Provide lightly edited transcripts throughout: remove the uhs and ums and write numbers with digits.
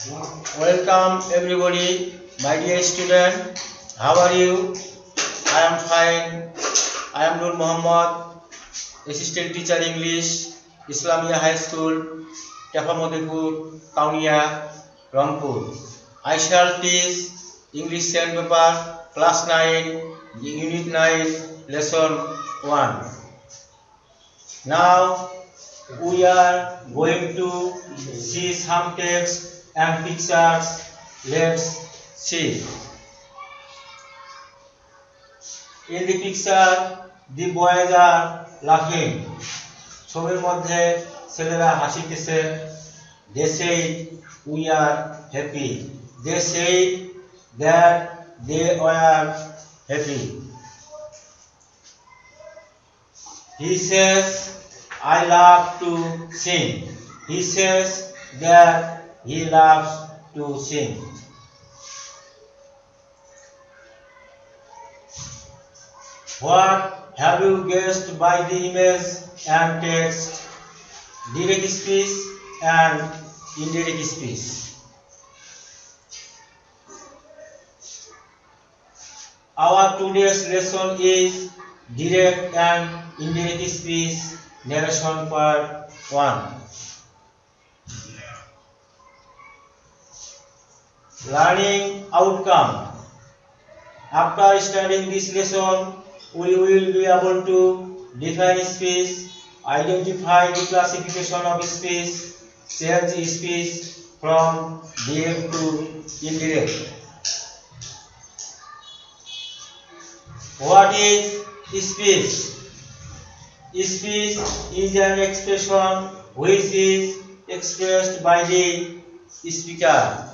Welcome everybody, my dear student. How are you? I am fine. I am Nur Muhammad, Assistant Teacher English, Islamia High School, Tafamodepur, Kaunia, Rangpur. I shall teach English sandpaper, class 9, unit 9, lesson 1. Now we are going to see some text and pictures. Let's see. In the picture, the boys are laughing. ছবির মধ্যে ছেলেরা হাসিতেছে। They say we are happy. They say that they were happy. He says, I love to sing. He says that he loves to sing. What have you guessed by the image and text? Direct speech and indirect speech. Our today's lesson is direct and indirect speech narration part 1. Learning outcome. After studying this lesson, we will be able to define speech, identify the classification of speech, change speech from direct to indirect. What is speech? Speech is an expression which is expressed by the speaker.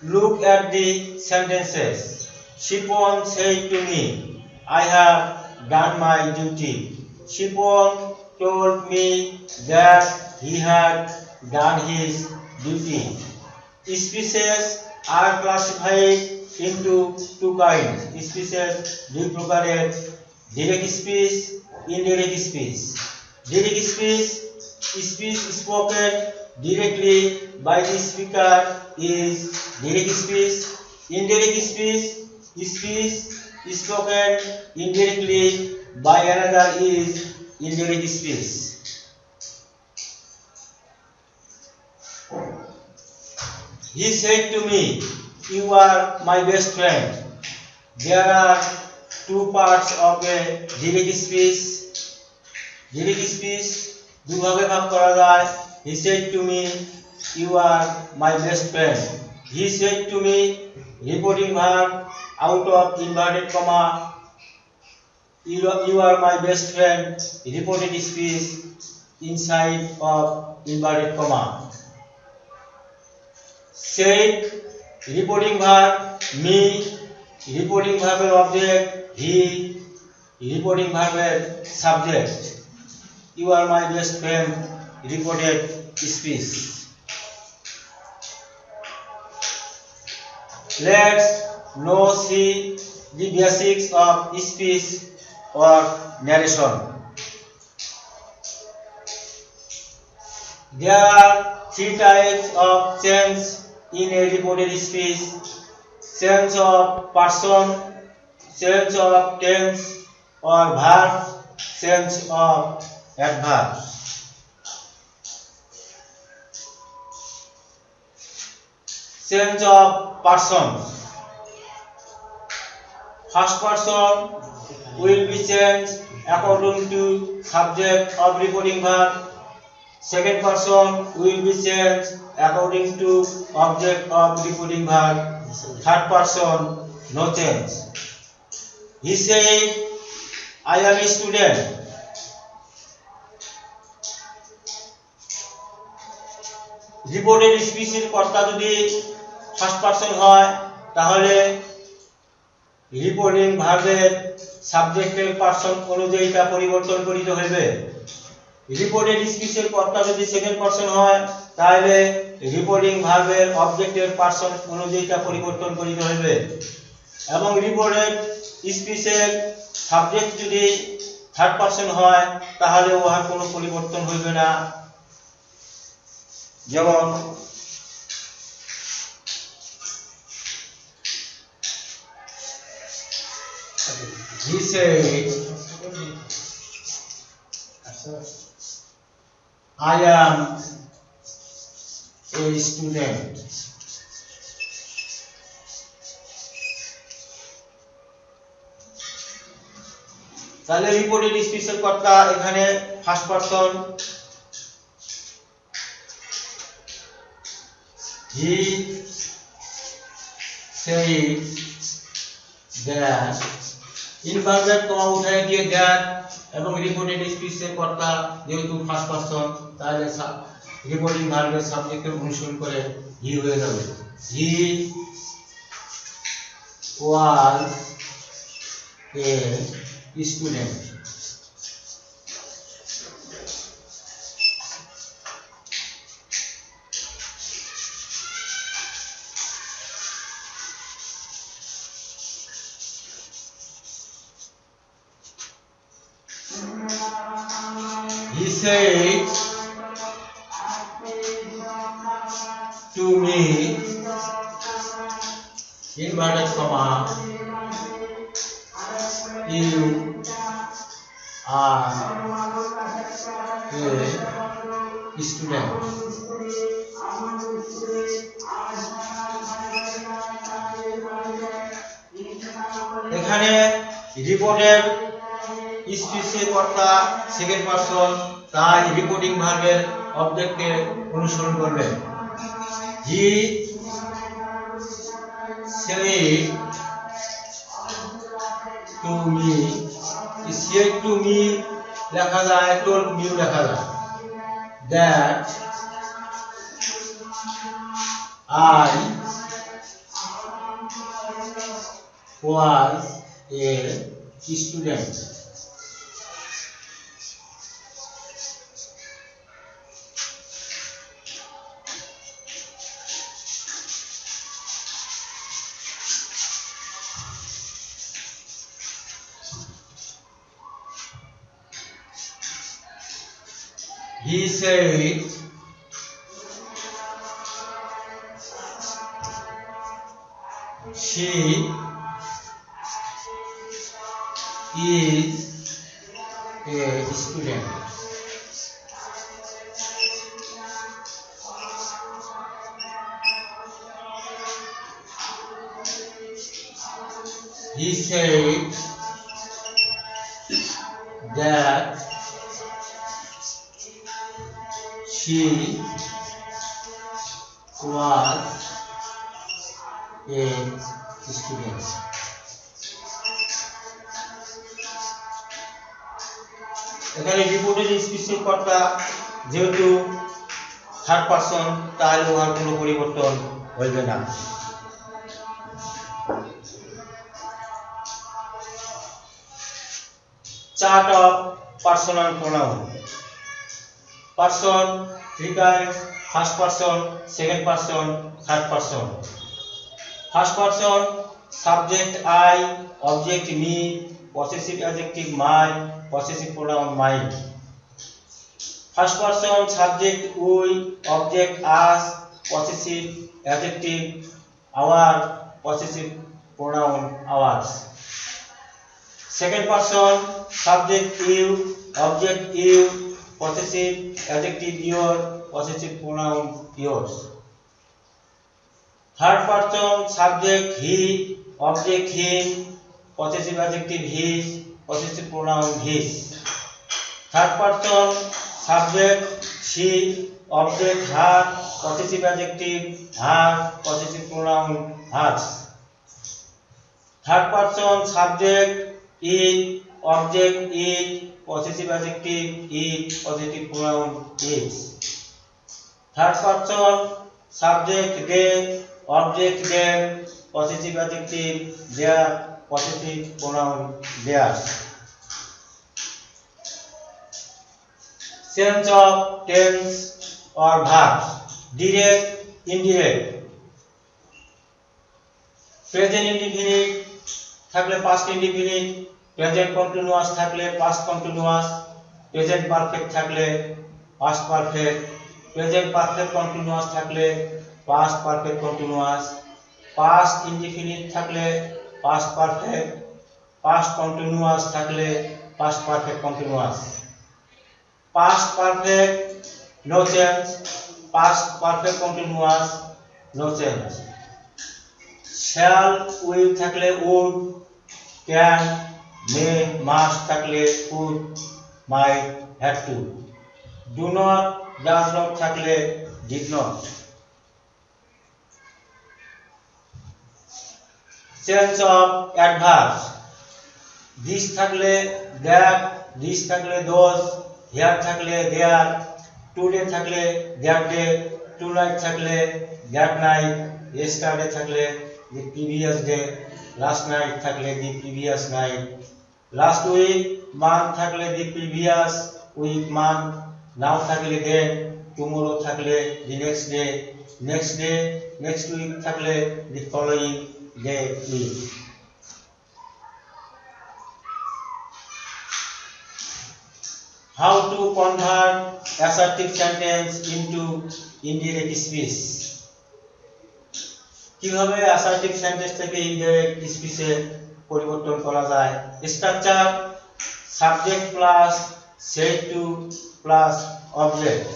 Look at the sentences. Shipon said to me, I have done my duty. Shipon told me that he had done his duty. Speeches are classified into two kinds. Speeches দুই প্রকারের, direct speech, indirect speech. Direct speech, speech spoken directly by the speaker is direct speech. Indirect speech, speech spoken indirectly by another is indirect speech. He said to me, you are my best friend. There are two parts of a direct speech. Direct speech দুভাবে ভাগ করা যায়। He said to me, you are my best friend. He said to me, reporting verb out of inverted comma. You are my best friend. Reported speech inside of inverted comma. Said reporting verb me, reporting verb object he, reporting verb subject. You are my best friend. Reported speech. Let's now see the basics of speech or narration. There are three types of change in a reported speech: change of person, change of tense or verb, change of adverb. Change of person. First person will be changed according to subject of reporting verb. Second person will be changed according to object of reporting verb. Third person, no change. He said, I am a student. Reported speech এর কর্তা যদি first person হয় তাহলে reporting ভার্বের সাবজেক্টের person অনুযায়ী তা পরিবর্তন করিতে হইবে। রিপোর্টেড স্পিচের কর্তা যদি সেকেন্ড পারসন হয় তাহলে রিপোর্টিং ভার্বের অবজেক্টের পারসন অনুযায়ী তা পরিবর্তন করিতে হইবে। এবং রিপোর্টেড স্পিচের সাবজেক্ট যদি থার্ড পারসন হয় তাহলে উহার কোনো পরিবর্তন হইবে না। যেমন he said I am a student. তাহলে রিপোর্টেড স্পিচের কর্তা এখানে first person, he said that, inverted comma উঠায় দিয়ে দ্যাট, এবং রিপোর্টেড স্পিচের কর্তা যেহেতু ফার্স্ট পারসন তাহলে রিপোর্টিং ভার্বের সাবজেক্টের অনুসরণ করে হি হয়ে যাবে। He was a student. He said to me, inverted comma, you are a student. এখানে রিপোর্টের স্পিচের কর্তা সেকেন্ড পারসন, তাই রিপোর্টিং ভার্বের অবজেক্টকে অনুসরণ করবে। হি said to me, said to me লেখা যায়, told me লেখা যায়, that I was a student. He said she is a student. He said that she was a student. এখানে রিপোর্টেড স্পিচের কর্তা যেহেতু থার্ড পারসন তাহলে উহার কোনো পরিবর্তন হইবে না। Chart of personal pronoun. Person three times, first person, second person, third person. First person subject I, object me, possessive adjective my, possessive pronoun my. First person subject we, object us, possessive adjective our, possessive pronoun ours. Second person subject you, object you, possessive adjective your, possessive pronoun yours. Third person subject he, object him, possessive adjective his, possessive pronoun his. Third person subject she, object her, possessive adjective her, possessive pronoun hers. Third person subject it, object it, possessive adjective it, possessive pronoun is. Third person subject they, object them, possessive adjective their, possessive pronoun theirs. Sense of tense or verbs: direct, indirect. Present indefinite থাকলে past indefinite, present continuous থাকলে past continuous, present perfect থাকলে past perfect, present perfect continuous থাকলে past perfect continuous, past indefinite থাকলে past perfect, past continuous থাকলে past perfect continuous. Past perfect no change, past perfect continuous no change. Shall will থাকলে would, can may must থাকলে could might had to, do not does not থাকলে did not. Change of adverbs, this থাকলে that, this থাকলে those, here থাকলে there, today থাকলে that day, tonight থাকলে that night, yesterday থাকলে the previous day, last night থাকলে the previous night, last week month থাকলে the previous week month, now থাকলে then, tomorrow থাকলে the next day, next day next week থাকলে the following day week. How to convert assertive sentence into indirect speech? কিভাবে assertive sentence থেকে indirect speech এ পরিবর্তন করা যায়? Structure subject plus said to plus object,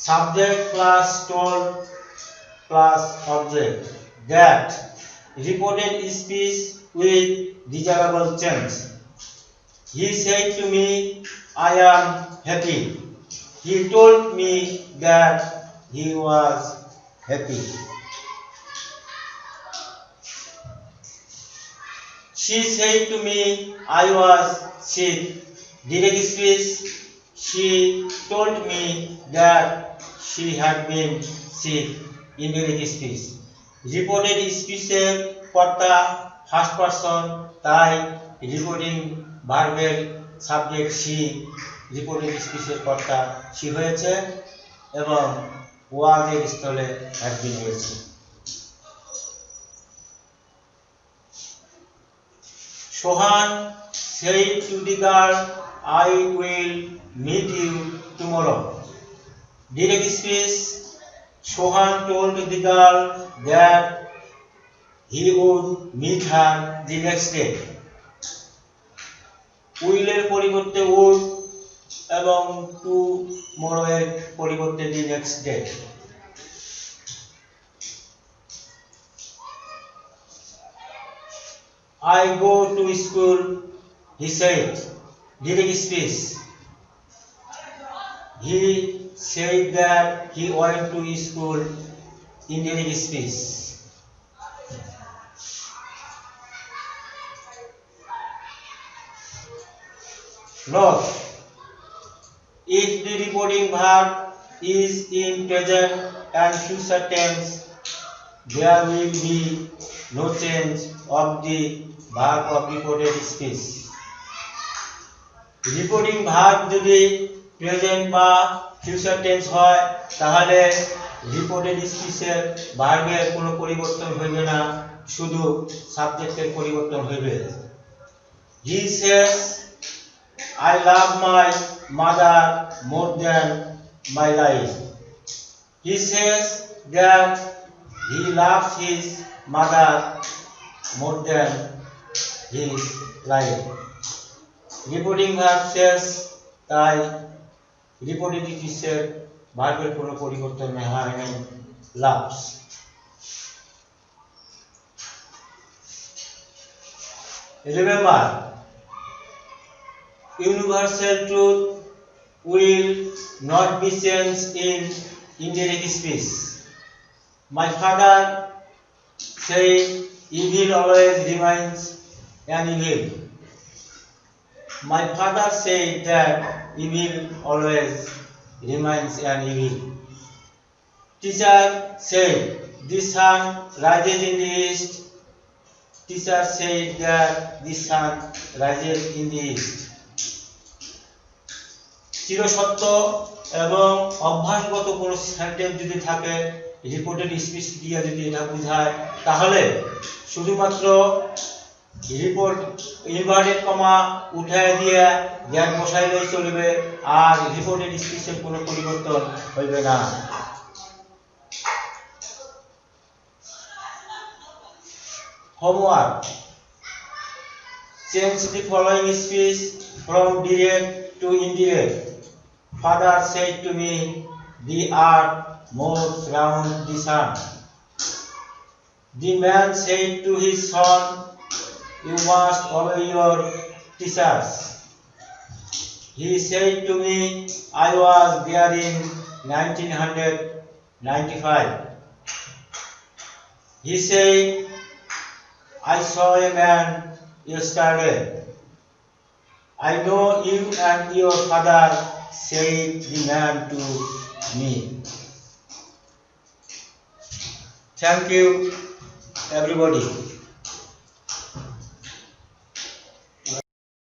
subject plus told plus object, that reported speech with desirable change. He said to me, I am happy. He told me that he was happy. She said to me, I was sick. Direct speech, she told me that she had been sick. Indirect speech. Reported speech এর কর্তা first person, তাই reporting ভার্বের subject she, reported স্পিচের কর্তা she হয়েছে এবং was এর স্থলে had been হয়েছে। সোহান said to the girl, I will meet you tomorrow. Direct speech, Sohan told the girl that he would meet her the next day. Will এর পরিবর্তে would এবং two মোরো এর পরিবর্তে দি next day. I go to school, he said. Direct speech, he said that he went to school. Indirect speech. Note: if the reporting verb is in present and future tense, there will be no change of the verb of reported speech. Reporting verb যদি present বা future tense হয় তাহলে reported স্পিচের ভার্বের কোনো পরিবর্তন হইবে না, শুধু সাবজেক্টের পরিবর্তন হইবে। He says, I love my mother more than my life. He says that he loves his mother more than his life. Reporting verb শেষ, তাই রিপোর্টেড স্পিচের ভার্বের কোনো পরিবর্তন হয় নাই, loves. Remember, universal truth will not be changed in indirect speech. My father said, evil always remains an evil. My father said that evil always remains an evil. Teacher said, the sun rises in the east. Teacher said that the sun rises in the east. চিরসত্য এবং অভ্যাসগত কোনো sentence যদি থাকে, reported speech দিয়ে যদি এটা বোঝায়, তাহলে শুধুমাত্র রিপোর্ট ইনভার্টেড কমা উঠায় দিয়ে দেন বসাইলেই চলবে, আর রিপোর্টেড স্পিচের কোনো পরিবর্তন হইবে না। Homework: change the following speech from direct to indirect. Father said to me, the earth moves round the sun. The man said to his son, you must obey your teachers. He said to me, I was there in 1995. He said, I saw a man yesterday. I know you and your father, said the man to me. Thank you, everybody.